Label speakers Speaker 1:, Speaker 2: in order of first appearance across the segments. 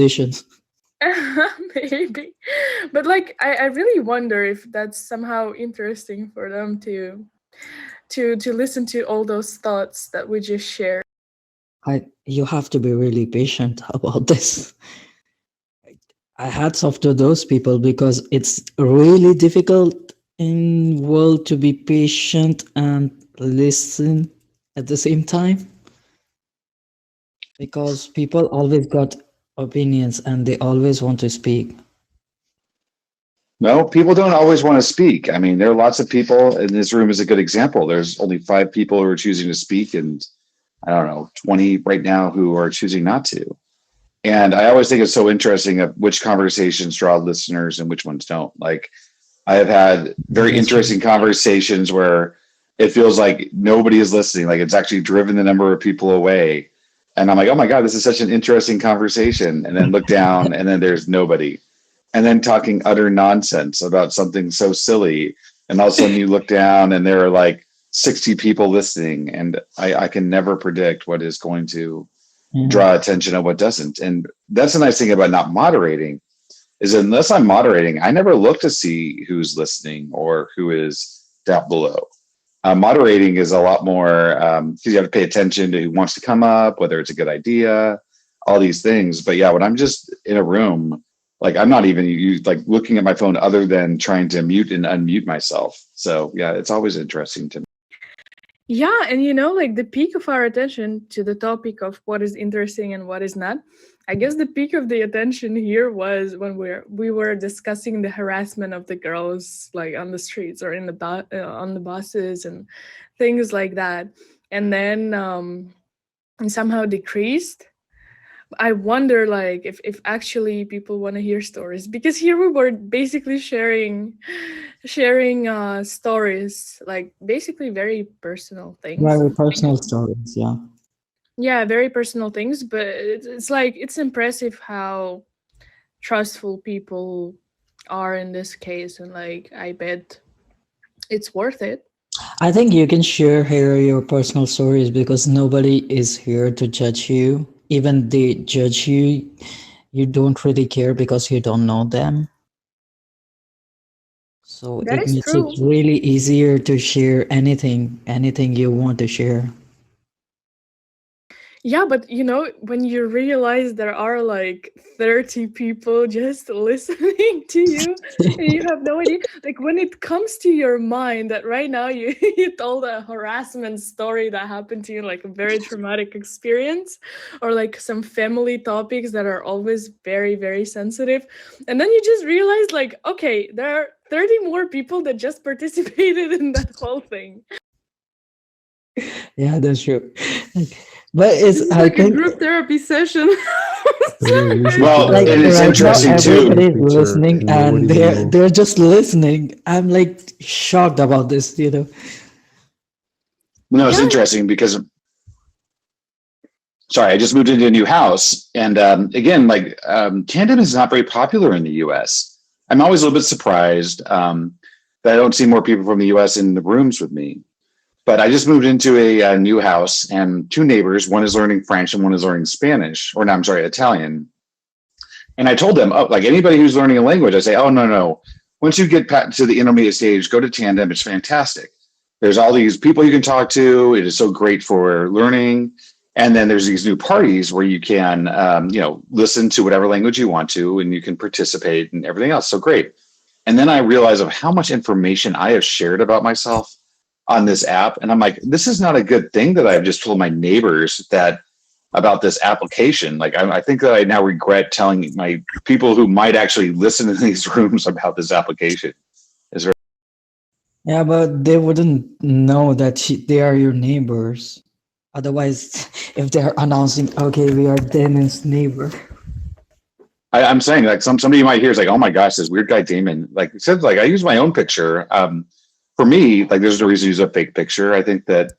Speaker 1: Decisions.
Speaker 2: Maybe. But like I really wonder if that's somehow interesting for them to listen to all those thoughts that we just shared.
Speaker 1: You have to be really patient about this. I hats off to those people because it's really difficult in world to be patient and listen at the same time, because people always got opinions and they always want to speak.
Speaker 3: No, people don't always want to speak. I mean, there are lots of people, and this room is a good example. There's only 5 people who are choosing to speak, and I don't know, 20 right now who are choosing not to. And I always think it's so interesting of which conversations draw listeners and which ones don't. Like, I have had very
Speaker 1: That's true.
Speaker 3: interesting conversations where it feels like nobody is listening. Like, it's actually driven the number of people away. And I'm like, oh my God, this is such an interesting conversation. And then look down, and then there's nobody. And then talking utter nonsense about something so silly. And all of a sudden you look down and there are like 60 people listening. And I can never predict what is going to
Speaker 1: Mhm.
Speaker 3: draw attention and what doesn't. And that's the nice thing about not moderating, is unless I'm moderating, I never look to see who's listening or who is down below. Moderating is a lot more because you have to pay attention to who wants to come up, whether it's a good idea, all these things. But yeah, when I'm just in a room, like I'm not even like looking at my phone other than trying to mute and unmute myself. So yeah, it's always interesting to me.
Speaker 2: Yeah, and like the peak of our attention to the topic of what is interesting and what is not. I guess the peak of the attention here was when we were discussing the harassment of the girls, like on the streets or in the on the buses and things like that, and then somehow decreased. I wonder, like, if actually people want to hear stories, because here we were basically sharing stories, like basically very personal things.
Speaker 1: Very personal stories, yeah.
Speaker 2: Yeah, very personal things, but it's like it's impressive how trustful people are in this case, and like I bet it's worth it.
Speaker 1: I think you can share here your personal stories because nobody is here to judge you. Even they judge you, you don't really care because you don't know them. So
Speaker 2: That
Speaker 1: it
Speaker 2: is
Speaker 1: makes it
Speaker 2: true.
Speaker 1: really easier to share anything you want to share.
Speaker 2: Yeah, but when you realize there are like 30 people just listening to you, and you have no idea, like when it comes to your mind that right now you, you told a harassment story that happened to you, like a very traumatic experience, or like some family topics that are always very, very sensitive. And then you just realize, like, okay, there are 30 more people that just participated in that whole thing.
Speaker 1: Yeah, that's true. But
Speaker 4: This
Speaker 1: it's
Speaker 4: is
Speaker 1: I
Speaker 4: like a
Speaker 1: think
Speaker 4: group therapy session.
Speaker 5: Yeah, you should put
Speaker 3: Well,
Speaker 1: like
Speaker 3: and
Speaker 5: a
Speaker 3: it's
Speaker 1: right now
Speaker 3: interesting
Speaker 5: profile
Speaker 3: too.
Speaker 1: everybody is
Speaker 5: picture
Speaker 1: listening
Speaker 5: and
Speaker 1: and
Speaker 5: nobody will
Speaker 1: they're just listening. I'm like shocked about this.
Speaker 3: No, it's
Speaker 2: Yeah.
Speaker 3: interesting because sorry, I just moved into a new house, and again, like tandem is not very popular in the U.S. I'm always a little bit surprised that I don't see more people from the U.S. in the rooms with me. But I just moved into a new house, and 2 neighbors, one is learning French and one is learning Spanish, or no, I'm sorry, Italian. And I told them, oh, like anybody who's learning a language, I say, oh, no, no. Once you get to the intermediate stage, go to tandem. It's fantastic. There's all these people you can talk to. It is so great for learning. And then there's these new parties where you can, listen to whatever language you want to, and you can participate and everything else. So great. And then I realize of how much information I have shared about myself on this app. And I'm like, this is not a good thing that I've just told my neighbors that about this application. Like, I think that I now regret telling my people who might actually listen in these rooms about this application. Is there?
Speaker 1: Yeah, but they wouldn't know that they are your neighbors. Otherwise, if they're announcing, okay, we are Damon's neighbor.
Speaker 3: I'm saying like somebody might hear is like, oh my gosh, this weird guy Damon. Like it says, like I use my own picture. For me, like there's no reason to use a fake picture. I think that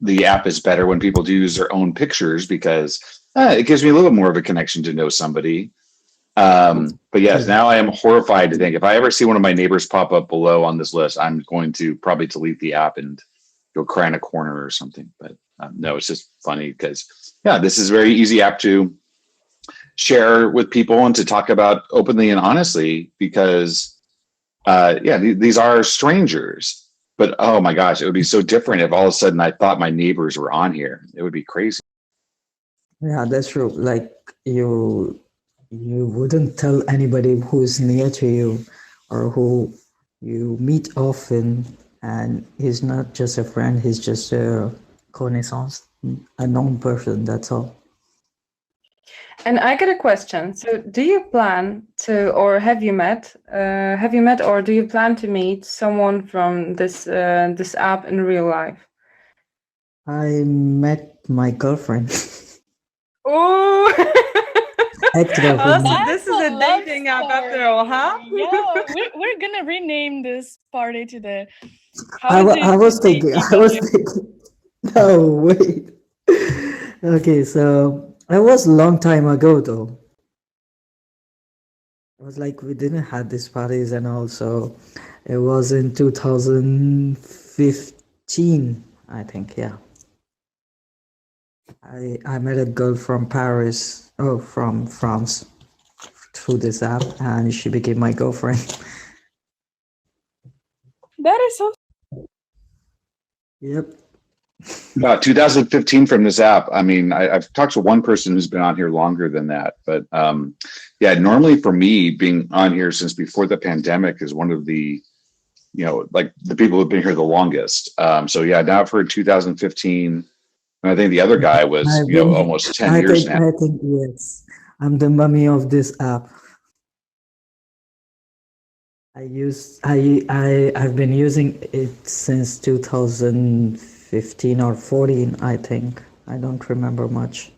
Speaker 3: the app is better when people do use their own pictures because it gives me a little more of a connection to know somebody. But yes, now I am horrified to think if I ever see one of my neighbors pop up below on this list, I'm going to probably delete the app and go cry in a corner or something. But no, it's just funny because yeah, this is a very easy app to share with people and to talk about openly and honestly, because these are strangers. But oh my gosh, it would be so different if all of a sudden I thought my neighbors were on here. It would be crazy.
Speaker 1: Yeah, that's true. Like you wouldn't tell anybody who's near to you or who you meet often, and he's not just a friend, he's just a connaissance, a known person, that's all.
Speaker 4: And I get a question. So do you plan to, or have you met, or do you plan to meet someone from this app in real life?
Speaker 1: I met my girlfriend.
Speaker 4: Oh,
Speaker 1: Ex-girlfriend.
Speaker 4: so this is a dating app after all, huh?
Speaker 2: Yeah, we're gonna rename this party to the.
Speaker 1: I was thinking, no, wait. Okay, so it was a long time ago though. It was like we didn't have these parties and all, so it was in 2015, I think, yeah. I met a girl from Paris, from France, through this app, and she became my girlfriend.
Speaker 2: That is so.
Speaker 1: Yep.
Speaker 3: 2015 from this app. I mean, I've talked to one person who's been on here longer than that, but normally for me, being on here since before the pandemic is one of the, like the people who've been here the longest. So yeah, now I've heard 2015. And I think the other guy was, almost 10 years now.
Speaker 1: I think, yes. I'm the mummy of this app. I've been using it since 2015 or 14, I think. I don't remember much.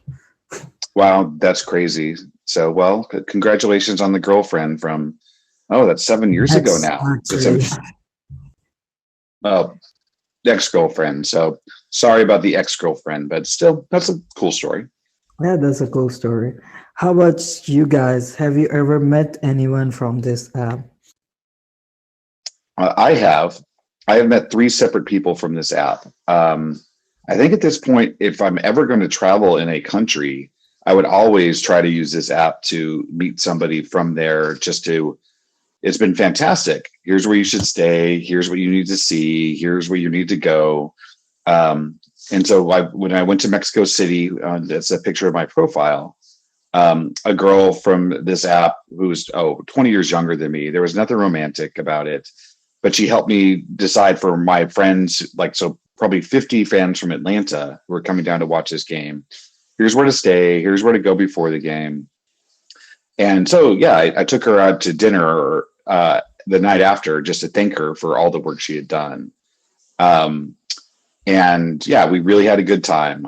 Speaker 3: Wow, that's crazy. So, well, congratulations on the girlfriend from, that's 7 years ago now. Ex-girlfriend. So sorry about the ex-girlfriend, but still, that's a cool story.
Speaker 1: Yeah, that's a cool story. How about you guys? Have you ever met anyone from this app?
Speaker 3: I have met 3 separate people from this app. I think at this point, if I'm ever going to travel in a country, I would always try to use this app to meet somebody from there, it's been fantastic. Here's where you should stay. Here's what you need to see. Here's where you need to go. And so when I went to Mexico City, that's a picture of my profile. A girl from this app who's 20 years younger than me. There was nothing romantic about it, but she helped me decide for my friends, probably 50 fans from Atlanta who are coming down to watch this game. Here's where to stay. Here's where to go before the game. And so, yeah, I took her out to dinner the night after just to thank her for all the work she had done. And yeah, we really had a good time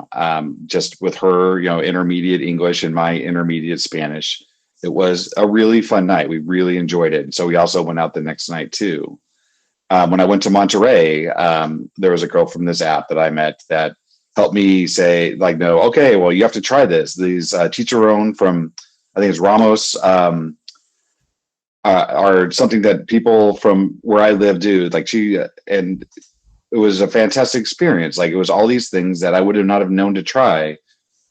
Speaker 3: just with her, intermediate English and my intermediate Spanish. It was a really fun night. We really enjoyed it. And so we also went out the next night too. When I went to Monterey, there was a girl from this app that I met that helped me say, no, okay, well, you have to try this. These chicharron from, I think it's Ramos, are something that people from where I live do. And it was a fantastic experience. It was all these things that I would not have known to try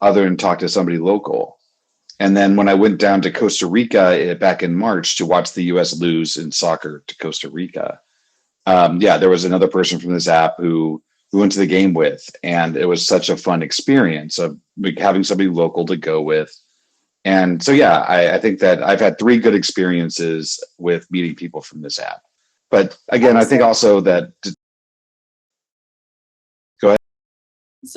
Speaker 3: other than talk to somebody local. And then when I went down to Costa Rica back in March to watch the U.S. lose in soccer to Costa Rica, there was another person from this app who we went to the game with, and it was such a fun experience of having somebody local to go with. And so, yeah, I think that I've had 3 good experiences with meeting people from this app. But again, I think also that. Go ahead.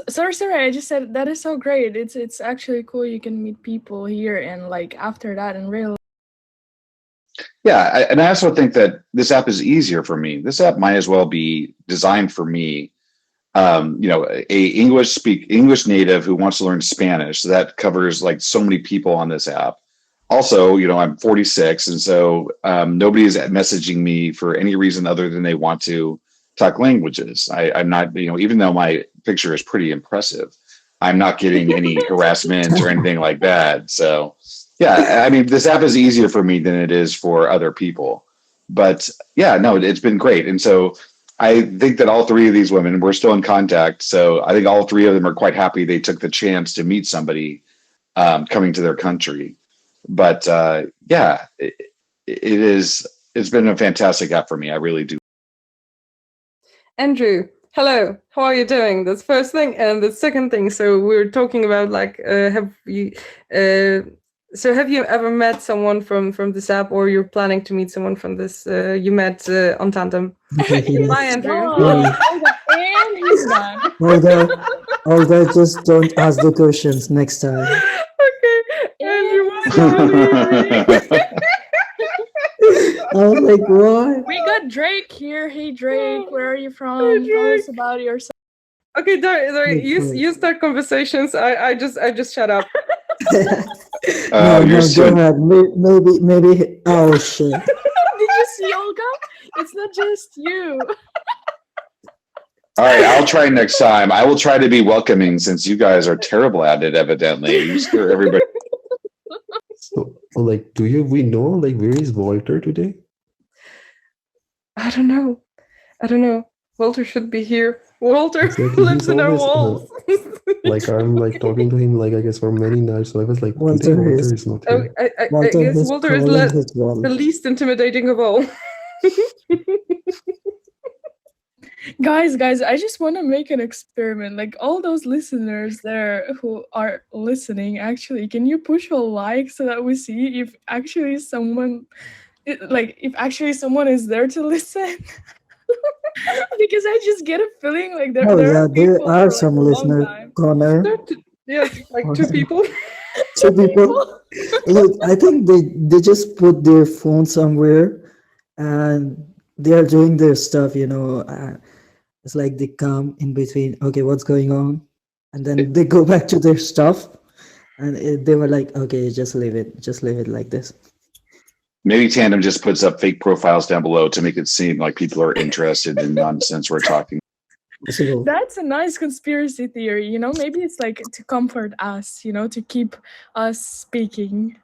Speaker 2: Sorry. I just said that is so great. It's actually cool. You can meet people here and after that in real.
Speaker 3: Yeah, and I also think that this app is easier for me. This app might as well be designed for me. A English native who wants to learn Spanish. So that covers so many people on this app. Also, I'm 46, and so nobody is messaging me for any reason other than they want to talk languages. I'm not, even though my picture is pretty impressive, I'm not getting any harassment or anything like that. So yeah, I mean, this app is easier for me than it is for other people. But yeah, no, it's been great. And so I think that all 3 of these women, we're still in contact. So I think all 3 of them are quite happy they took the chance to meet somebody coming to their country. but yeah, it's been a fantastic app for me. I really do.
Speaker 4: Andrew, hello. How are you doing? That's first thing, and the second thing. So we're talking about like, have you ever met someone from this app, or you're planning to meet someone from this? You met on Tandem. Hi, Andrew.
Speaker 2: And he's done.
Speaker 1: Olga, just don't ask the questions next time.
Speaker 4: Okay, Andrew.
Speaker 1: I was like, what?
Speaker 2: We got Drake here. Hey Drake, where are you from?
Speaker 4: Hey,
Speaker 2: Tell us
Speaker 4: Drake.
Speaker 2: about yourself.
Speaker 4: Okay, Dari, you start conversations. I just shut up.
Speaker 1: No,
Speaker 3: you're
Speaker 1: go ahead. Maybe. Oh shit!
Speaker 2: Did you see Olga? It's not just you.
Speaker 3: All right, I'll try next time. I will try to be welcoming since you guys are terrible at it, evidently. You scare everybody.
Speaker 5: So, like, we know, like, where is Walter today?
Speaker 4: I don't know. Walter should be here. Walter
Speaker 5: Exactly,
Speaker 4: lives
Speaker 5: he's
Speaker 4: in our
Speaker 5: always,
Speaker 4: walls.
Speaker 5: Like, I'm like talking to him, like, I guess for many nights. So I was like,
Speaker 1: Walter
Speaker 5: today Walter
Speaker 1: is-
Speaker 5: is not
Speaker 4: Oh,
Speaker 5: here.
Speaker 4: I
Speaker 1: Walter
Speaker 4: guess
Speaker 1: is
Speaker 4: Walter is
Speaker 1: calling his wall.
Speaker 4: the least intimidating of all.
Speaker 2: Guys, I just want to make an experiment. Like all those listeners there who are listening, actually, can you push a like so that we see if actually someone is there to listen? Because I just get a feeling like there
Speaker 1: Oh
Speaker 2: are
Speaker 1: yeah, there
Speaker 2: people
Speaker 1: are
Speaker 2: for, like,
Speaker 1: some
Speaker 2: a long
Speaker 1: listeners.
Speaker 2: time.
Speaker 1: Connor,
Speaker 4: Yes, like two people.
Speaker 1: two people. Look, I think they just put their phone somewhere, and they are doing their stuff. It's like they come in between. Okay, what's going on? And then they go back to their stuff, and they were like, okay, just leave it like this.
Speaker 3: Maybe Tandem just puts up fake profiles down below to make it seem like people are interested in nonsense we're talking.
Speaker 1: So,
Speaker 2: That's a nice conspiracy theory, maybe it's like to comfort us, to keep us speaking.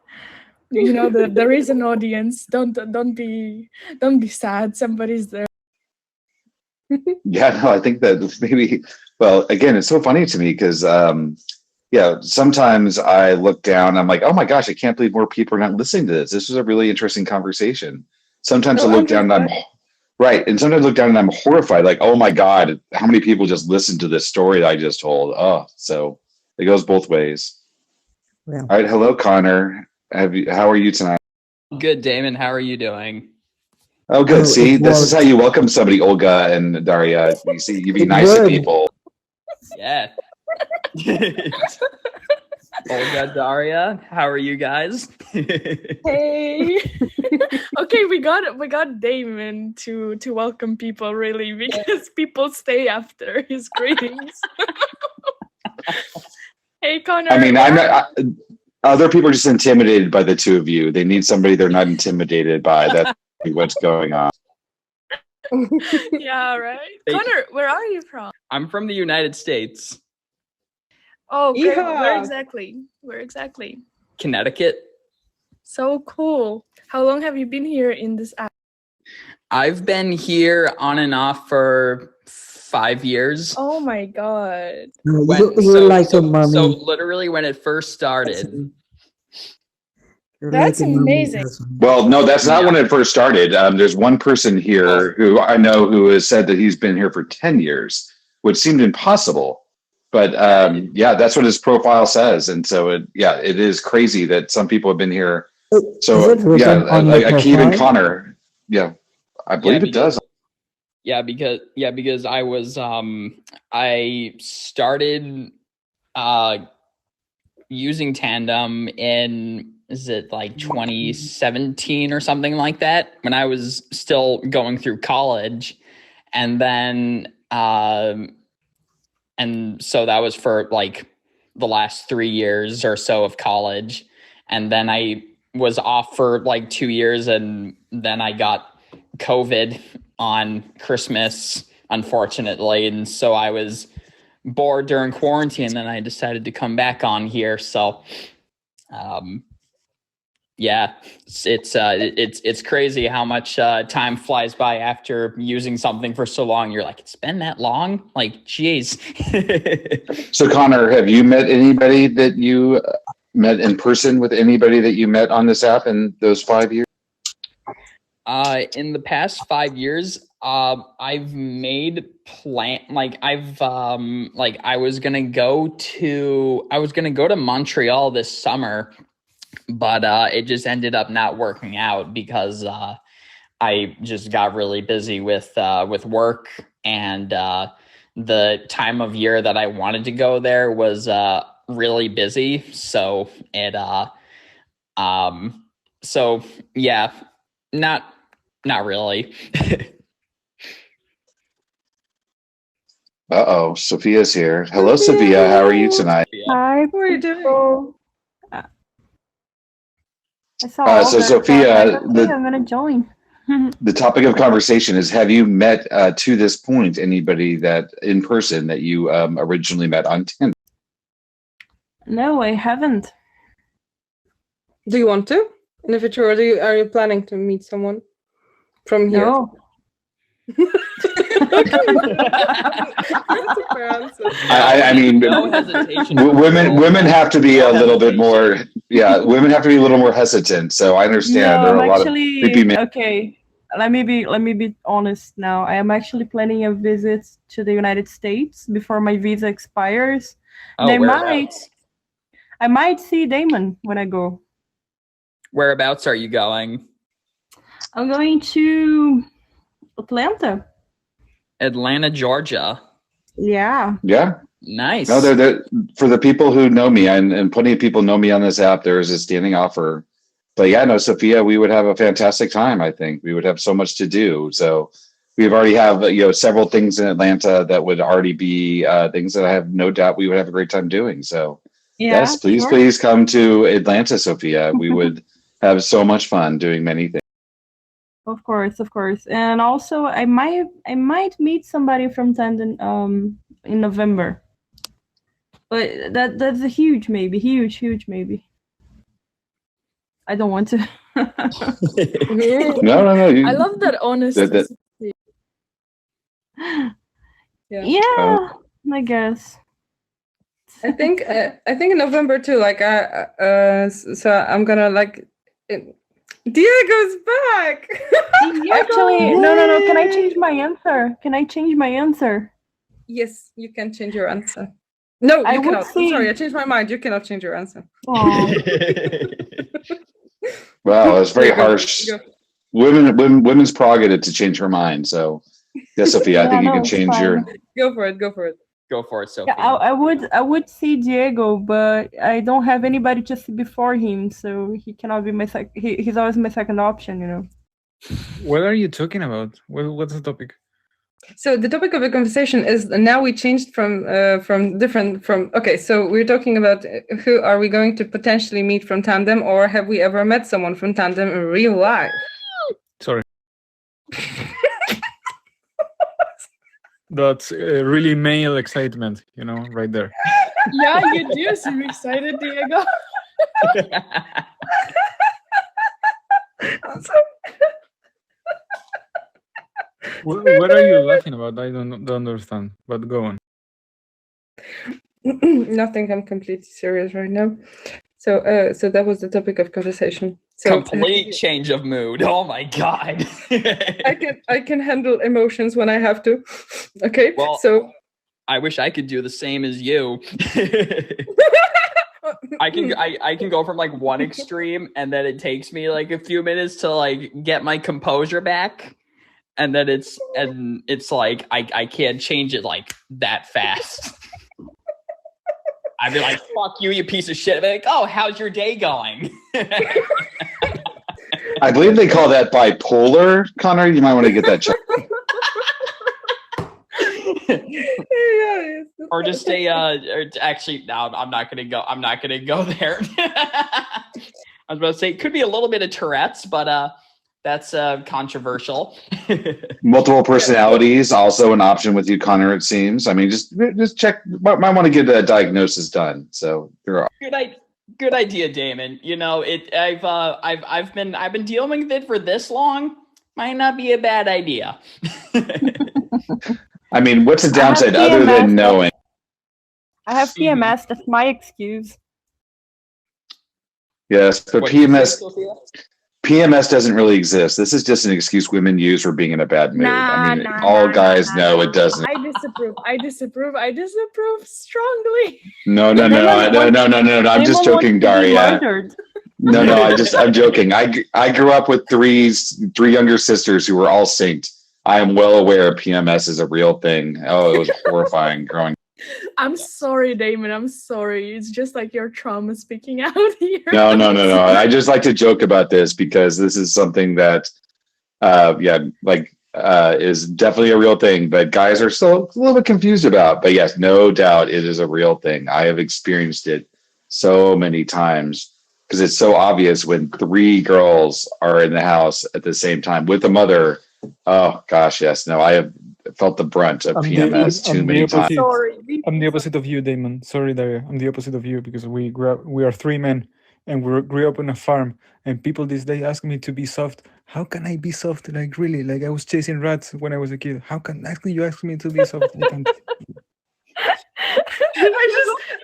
Speaker 2: There is an audience. Don't be sad. Somebody's there.
Speaker 3: Yeah, no, I think that maybe, well, again, it's so funny to me because, sometimes I look down, I'm like, oh my gosh, I can't believe more people are not listening to this. This was a really interesting conversation. Sometimes I look down and right. And sometimes I look down and I'm horrified, like, oh my God, how many people just listened to this story that I just told? Oh, so it goes both ways.
Speaker 1: yeah.
Speaker 3: All right. Hello, Connor. How are you tonight?
Speaker 6: Good, Damon. How are you doing?
Speaker 3: Oh, good.
Speaker 1: Oh,
Speaker 3: See,
Speaker 1: it
Speaker 3: this is
Speaker 1: worked.
Speaker 3: how you welcome somebody, Olga and Daria. You see, you be
Speaker 1: It
Speaker 3: nice to
Speaker 1: worked.
Speaker 3: people.
Speaker 6: Yeah. Olga, Daria, how are you guys?
Speaker 2: Hey. Okay, we got Damon to welcome people, really, because people stay after his greetings. Hey, Connor.
Speaker 3: I mean, other people are just intimidated by the two of you. They need somebody they're not intimidated by. That's what's going on.
Speaker 2: Yeah, right.
Speaker 6: Hey.
Speaker 2: Connor, where are you from?
Speaker 6: I'm from the United States,
Speaker 2: Oh, okay.
Speaker 4: Yeehaw.
Speaker 2: Where exactly?
Speaker 6: Connecticut.
Speaker 2: So cool. How long have you been here in this app?
Speaker 6: I've been here on and off for 5 years.
Speaker 2: Oh my god.
Speaker 1: You're like a mummy.
Speaker 6: So literally when it first started,
Speaker 1: You're
Speaker 2: That's
Speaker 1: like a mummy
Speaker 2: amazing.
Speaker 1: as well.
Speaker 3: Well, no, that's not when it first started. There's one person here who I know who has said that he's been here for 10 years, which seemed impossible. But that's what his profile says. And so, it is crazy that some people have been here. So,
Speaker 1: Is it written on your
Speaker 3: Akeem and
Speaker 1: profile?
Speaker 3: Connor. Yeah, I believe it does.
Speaker 6: because I started using Tandem in, is it like 2017 or something like that, when I was still going through college. And then and so that was for like the last 3 years or so of college. And then I was off for like 2 years, and then I got COVID on Christmas, unfortunately. And so I was bored during quarantine, and then I decided to come back on here. So it's crazy how much time flies by after using something for so long. You're like, it's been that long? Like, geez.
Speaker 3: So, Connor, have you met anybody that you met in person with anybody that you met on this app in those 5 years?
Speaker 6: In the past 5 years, I've made I was gonna go to Montreal this summer, but it just ended up not working out because I just got really busy with work, and the time of year that I wanted to go there was really busy. So so yeah, not really.
Speaker 3: Uh-oh, Sophia's here. Hello, Sophia. How are you tonight?
Speaker 4: Hi,
Speaker 2: What are you doing?
Speaker 4: people. I saw all
Speaker 3: So
Speaker 4: that, so I was
Speaker 3: Sophia,
Speaker 4: like, okay, I'm gonna join.
Speaker 3: the topic of conversation is: have you met to this point anybody that in person that you originally met on Tinder?
Speaker 4: No, I haven't.
Speaker 2: Do you want to? In the future, or are you planning to meet someone from here?
Speaker 4: No.
Speaker 2: That's a fair answer.
Speaker 3: I mean,
Speaker 6: No hesitation.
Speaker 3: women have to be a little bit more. Yeah, women have to be a little more hesitant. So I understand
Speaker 4: No,
Speaker 3: there are
Speaker 4: I'm
Speaker 3: a lot of
Speaker 4: actually
Speaker 3: creepy men.
Speaker 4: okay. Let me be honest now. I am actually planning a visit to the United States before my visa expires.
Speaker 6: Oh, whereabouts?
Speaker 4: I might see Damon when I go.
Speaker 6: Whereabouts are you going?
Speaker 4: I'm going to Atlanta.
Speaker 6: Atlanta, Georgia.
Speaker 4: Yeah.
Speaker 3: Yeah.
Speaker 6: Nice.
Speaker 3: No, they're for the people who know me, and plenty of people know me on this app. There is a standing offer. But yeah, no, Sophia, we would have a fantastic time. I think we would have so much to do. So we've already have several things in Atlanta that would already be things that I have no doubt we would have a great time doing. So
Speaker 4: Yeah.
Speaker 3: yes, please,
Speaker 4: sure.
Speaker 3: please come to Atlanta, Sophia. We would have so much fun doing many things.
Speaker 4: Of course. And also I might meet somebody from Tandon in November. But that's a huge maybe. Huge maybe. I don't want to.
Speaker 3: No.
Speaker 2: I love that honesty.
Speaker 4: Yeah, I guess.
Speaker 2: I think in November too. Like so I'm gonna like. Diego's back.
Speaker 4: Actually, no. Can I change my answer?
Speaker 2: Yes, you can change your answer. No,
Speaker 4: I
Speaker 2: you
Speaker 4: would
Speaker 2: cannot. I'm
Speaker 4: see-
Speaker 2: sorry, I changed my mind. You cannot change your answer.
Speaker 4: Aw.
Speaker 3: Wow, that's very
Speaker 2: Go, go,
Speaker 3: harsh.
Speaker 2: go.
Speaker 3: Women's prerogative to change her mind. So yes, Sophia, I think you
Speaker 4: no,
Speaker 3: can
Speaker 4: it's
Speaker 3: change your.
Speaker 4: fine.
Speaker 2: Go for it.
Speaker 6: Go for it, Sophia.
Speaker 4: Yeah, I would see Diego, but I don't have anybody to see before him, so he cannot be my he's always my second option, you know.
Speaker 7: What are you talking about? What's the topic?
Speaker 2: So the topic of the conversation is now we changed from. Okay, so we're talking about who are we going to potentially meet from Tandem, or have we ever met someone from Tandem in real life?
Speaker 7: Sorry. That's really male excitement, right there.
Speaker 2: Yeah, you do seem excited, Diego. I'm sorry.
Speaker 7: What are you laughing about? I don't understand, but go on.
Speaker 2: Nothing. I'm completely serious right now. So that was the topic of conversation. So
Speaker 6: Complete change of mood. Oh my god.
Speaker 2: I can handle emotions when I have to. Okay.
Speaker 6: Well,
Speaker 2: so
Speaker 6: I wish I could do the same as you. I can go from like one extreme, and then it takes me like a few minutes to like get my composure back, and then it's like I can't change it like that fast. I'd be like, "Fuck you, you piece of shit." I'd be like, "Oh, how's your day going?"
Speaker 3: I believe they call that bipolar, Connor. You might want to get that checked.
Speaker 6: Or just a or actually, no, I'm not gonna go there. I was about to say it could be a little bit of Tourette's, but that's controversial.
Speaker 3: Multiple personalities, also an option with you, Connor. It seems. I mean, just check. Might want to get a diagnosis done. So there are.
Speaker 6: Good idea, Damon. I've been dealing with it for this long. Might not be a bad idea.
Speaker 3: I mean, what's the downside other than knowing?
Speaker 4: I have PMS. That's my excuse.
Speaker 3: Yes, but
Speaker 6: What did you say,
Speaker 3: PMS
Speaker 6: Sophia?
Speaker 3: PMS doesn't really exist. This is just an excuse women use for being in a bad mood. I mean, all guys know it doesn't.
Speaker 2: I disapprove. I disapprove. I disapprove strongly.
Speaker 3: No, no, no,
Speaker 4: Damon
Speaker 3: no, no, no, no, no, no. I'm just
Speaker 4: Damon wants
Speaker 3: joking,
Speaker 4: to be
Speaker 3: Daria.
Speaker 4: murdered.
Speaker 3: No, no, I'm joking. I grew up with three younger sisters who were all synced. I am well aware PMS is a real thing. Oh, it was horrifying growing.
Speaker 2: I'm sorry, Damon. I'm sorry. It's just like your trauma speaking out here.
Speaker 3: No, no, no, no. I just like to joke about this because this is something that, is definitely a real thing. But guys are still a little bit confused about. But yes, no doubt, it is a real thing. I have experienced it so many times because it's so obvious when three girls are in the house at the same time with a mother. Oh gosh, yes. No, I have felt the brunt of PMS too many times.
Speaker 2: Sorry.
Speaker 7: I'm the opposite of you, Damon. Sorry, Daria. I'm the opposite of you because we are three men and we grew up on a farm. And people this day ask me to be soft. How can I be soft? Like really? Like I was chasing rats when I was a kid. How can you ask me to be soft? I can't.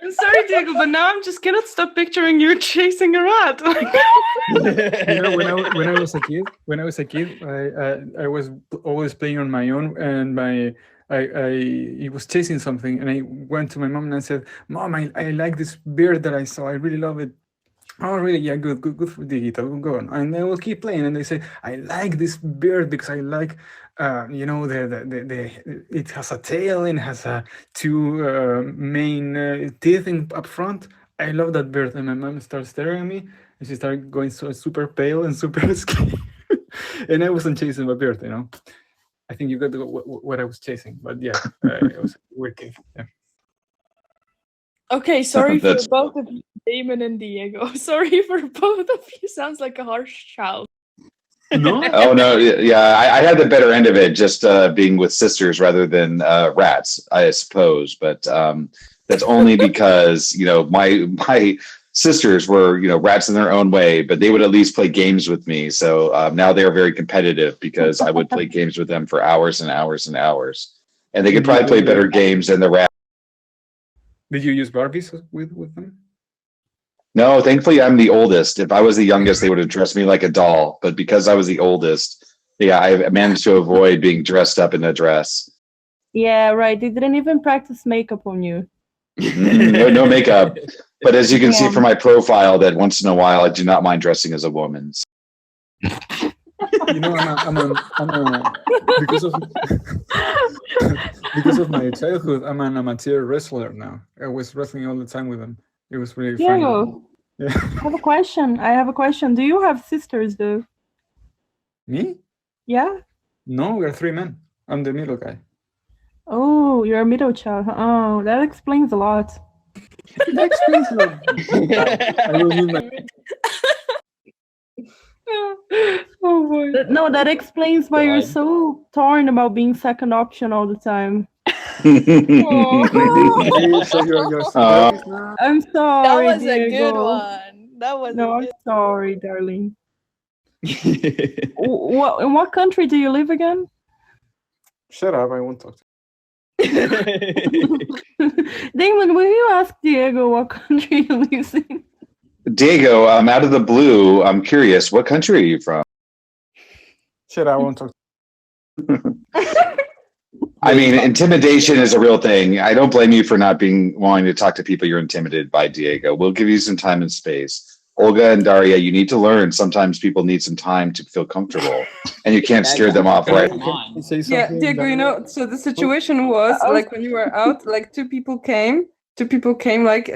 Speaker 4: I'm sorry, Diego, but now I'm just cannot stop picturing you chasing a rat.
Speaker 7: You know, when I was a kid, I was always playing on my own, and I was chasing something, and I went to my mom and I said, "Mom, I like this bird that I saw. I really love it." Oh, really? Yeah, good for Digita. Go on, and I will keep playing. And they say, "I like this bird because I like, the it has a tail and has two main teeth up front. I love that bird." And my mom starts staring at me, and she started going so super pale and super scared. And I wasn't chasing a bird, you know. I think you got what I was chasing, but yeah, it was wicked. Yeah.
Speaker 2: Okay, sorry for
Speaker 3: That's-
Speaker 2: both of you, Damon and Diego. Sorry for both of you. Sounds like a harsh child.
Speaker 7: No,
Speaker 3: Oh no, yeah, I had the better end of it, just being with sisters rather than rats, I suppose. But that's only because my sisters were rats in their own way, but they would at least play games with me. So now they are very competitive because I would play games with them for hours and hours and hours, and they could probably play better games than the rats.
Speaker 7: did you use Barbies with them?
Speaker 3: No, thankfully I'm the oldest. If I was the youngest, they would have dressed me like a doll. But because I was the oldest, yeah, I managed to avoid being dressed up in a dress.
Speaker 4: Yeah, right. They didn't even practice makeup on you.
Speaker 3: No makeup. But as you can see
Speaker 4: Yeah.
Speaker 3: from my profile, that once in a while I do not mind dressing as a woman.
Speaker 7: You know, because of because of my childhood, I'm an amateur wrestler now. I was wrestling all the time with them. It was really funny.
Speaker 4: Diego,
Speaker 7: Yeah.
Speaker 4: I have a question. Do you have sisters, though?
Speaker 7: Me?
Speaker 4: Yeah?
Speaker 7: No, we're three men. I'm the middle guy.
Speaker 4: Oh, you're a middle child. Oh, that explains a lot.
Speaker 7: That explains a lot. I will need my
Speaker 4: Oh boy. No, that explains why you're
Speaker 6: God.
Speaker 4: so torn about being second option all the time.
Speaker 7: So you're
Speaker 4: I'm
Speaker 2: That
Speaker 4: sorry.
Speaker 2: was a good
Speaker 4: Diego.
Speaker 2: one. That was
Speaker 4: No,
Speaker 2: a
Speaker 4: I'm
Speaker 2: good
Speaker 4: sorry, darling. In what country do you live again?
Speaker 7: Shut up, I won't talk to
Speaker 4: Damon, will you ask Diego what country he lives in?
Speaker 3: Diego, out of the blue, I'm curious, what country are you from?
Speaker 7: you. Shut up, I won't talk
Speaker 3: I mean, intimidation is a real thing. I don't blame you for not wanting to talk to people you're intimidated by, Diego. We'll give you some time and space. Olga and Daria, you need to learn. Sometimes people need some time to feel comfortable, and you can't scare them off right.
Speaker 6: Come on.
Speaker 7: Say
Speaker 8: Yeah,
Speaker 7: something
Speaker 8: Diego,
Speaker 7: that-
Speaker 8: so the situation was like when you were out, like two people came like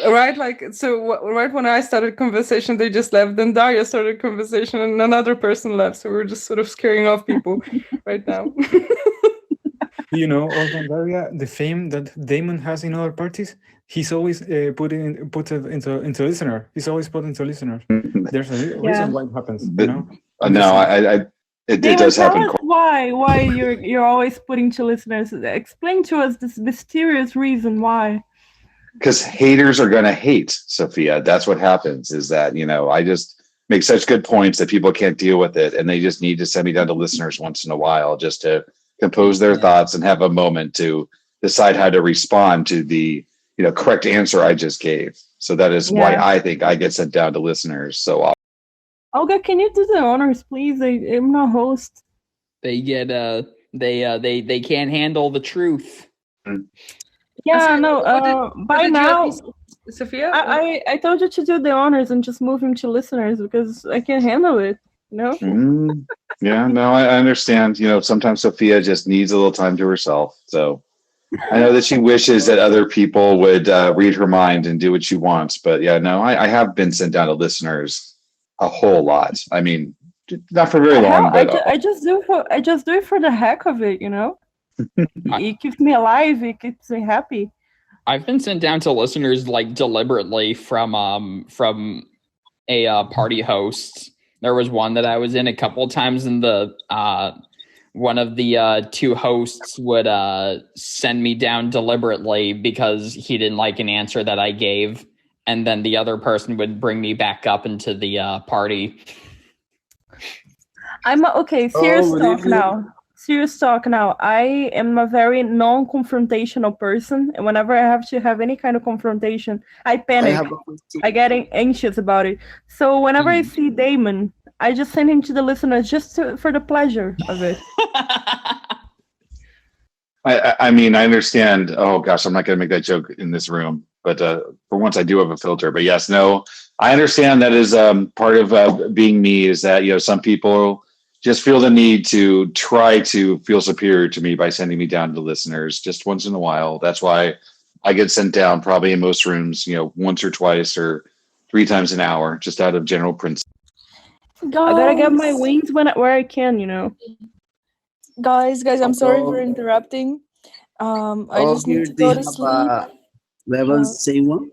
Speaker 8: right when I started conversation they just left, then Daria started conversation and another person left, so we're just sort of scaring off people right now.
Speaker 7: You know, Olga and Daria, the fame that Damon has in other parties, he's always put it into listener. He's always put into listener. There's a reason why it happens. You know.
Speaker 3: No, it
Speaker 4: Damon,
Speaker 3: does
Speaker 4: tell
Speaker 3: happen.
Speaker 4: us why you're always putting to listeners. Explain to us this mysterious reason why.
Speaker 3: Because haters are going to hate, Sophia. That's what happens. Is that I just make such good points that people can't deal with it, and they just need to send me down to listeners once in a while just to compose their thoughts and have a moment to decide how to respond to the correct answer I just gave. So that is why I think I get sent down to listeners so often.
Speaker 8: Olga, can you do the honors, please? I'm not host.
Speaker 6: They get they can't handle the truth.
Speaker 8: Yeah, no. By
Speaker 4: did you
Speaker 8: now,
Speaker 4: ask Sophia?
Speaker 8: I told you to do the honors and just move him to listeners because I can't handle it. You know.
Speaker 3: Yeah, no, I understand. Sometimes Sophia just needs a little time to herself. So I know that she wishes that other people would read her mind and do what she wants. But yeah, no, I have been sent down to listeners a whole lot. I mean, not for very long, but
Speaker 8: I just do it for the heck of it. You know. It keeps me alive. It keeps me happy.
Speaker 6: I've been sent down to listeners like deliberately from a party host. There was one that I was in a couple of times, and the one of the two hosts would send me down deliberately because he didn't like an answer that I gave, and then the other person would bring me back up into the party.
Speaker 8: I'm okay. Serious talk now. Serious talk now. I am a very non-confrontational person, and whenever I have to have any kind of confrontation, I panic. I get anxious about it. So whenever I see Damon, I just send him to the listeners just for the pleasure of it.
Speaker 3: I mean, I understand. Oh gosh, I'm not going to make that joke in this room, but for once I do have a filter. But yes, no, I understand that is part of being me. Is that some people just feel the need to try to feel superior to me by sending me down to listeners just once in a while. That's why I get sent down probably in most rooms, once or twice or 3 times an hour, just out of general principle.
Speaker 8: I gotta get my wings where I can,
Speaker 2: Guys, I'm sorry for interrupting. I just need to go to sleep.
Speaker 9: Level same one.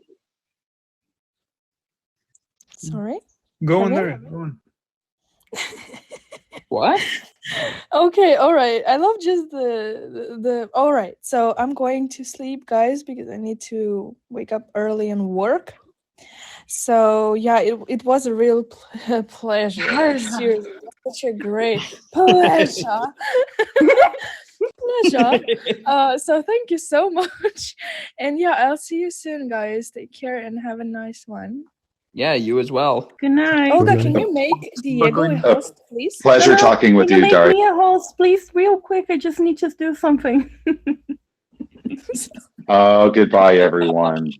Speaker 2: Sorry.
Speaker 7: Go on there. Go on.
Speaker 6: What?
Speaker 2: Okay, all right. I love just the all right. So I'm going to sleep, guys, because I need to wake up early and work. So yeah, it was a real pleasure. Seriously, it was such a great pleasure. Pleasure. So thank you so much. And yeah, I'll see you soon, guys. Take care and have a nice one.
Speaker 6: Yeah, you as well.
Speaker 8: Good night.
Speaker 2: Olga, can you make Diego a host, please?
Speaker 3: Pleasure talking with you, Dari.
Speaker 8: Make me a host, please, real quick. I just need to do something.
Speaker 3: Oh, goodbye, everyone.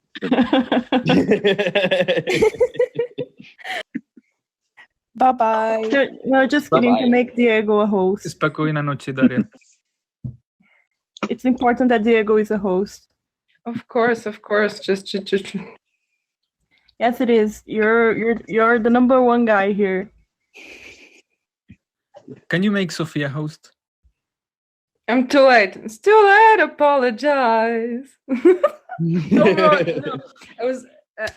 Speaker 2: Bye-bye.
Speaker 8: No, just kidding. To make Diego a host.
Speaker 7: Spokojna noche, Daria.
Speaker 8: It's important that Diego is a host.
Speaker 4: Of course. Just.
Speaker 8: Yes, it is. You're the number one guy here.
Speaker 7: Can you make Sophia host?
Speaker 4: I'm too late. It's too late. Apologize. No.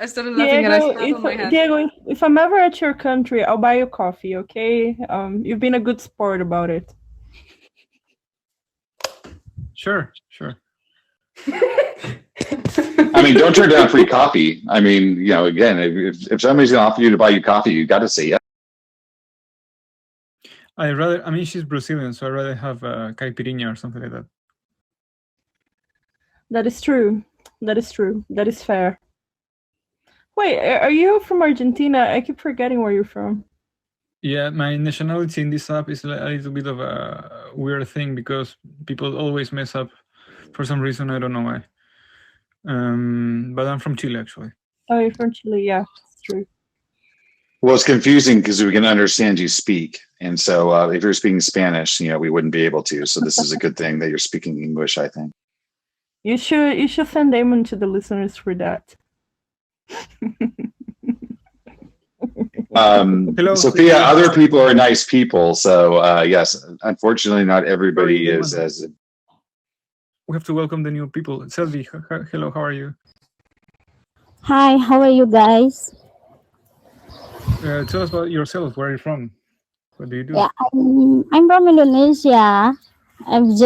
Speaker 4: I started laughing and I spat on my hand.
Speaker 8: Diego, if I'm ever at your country, I'll buy you coffee. Okay? You've been a good sport about it.
Speaker 7: Sure.
Speaker 3: I mean, don't turn down free coffee. I mean, again, if somebody's going to offer you to buy you coffee, you got to say yes.
Speaker 7: She's Brazilian, so I'd rather have caipirinha or something like that.
Speaker 8: That is true. That is fair. Wait, are you from Argentina? I keep forgetting where you're from.
Speaker 7: Yeah, my nationality in this app is a little bit of a weird thing because people always mess up for some reason. I don't know why. But I'm from Chile, actually.
Speaker 8: Oh, you're from Chile. Yeah, it's true.
Speaker 3: Well, it's confusing because we can understand you speak. And so if you're speaking Spanish, we wouldn't be able to. So this is a good thing that you're speaking English, I think.
Speaker 8: You should send Damon to the listeners for that.
Speaker 3: Hello, Sophia, other people are nice people. So yes, unfortunately, not everybody is as...
Speaker 7: We have to welcome the new people. Selvi, hello, how are you?
Speaker 10: Hi, how are you guys?
Speaker 7: Tell us about yourself. Where are you from? What do you do?
Speaker 10: Yeah, I'm from Indonesia. I've just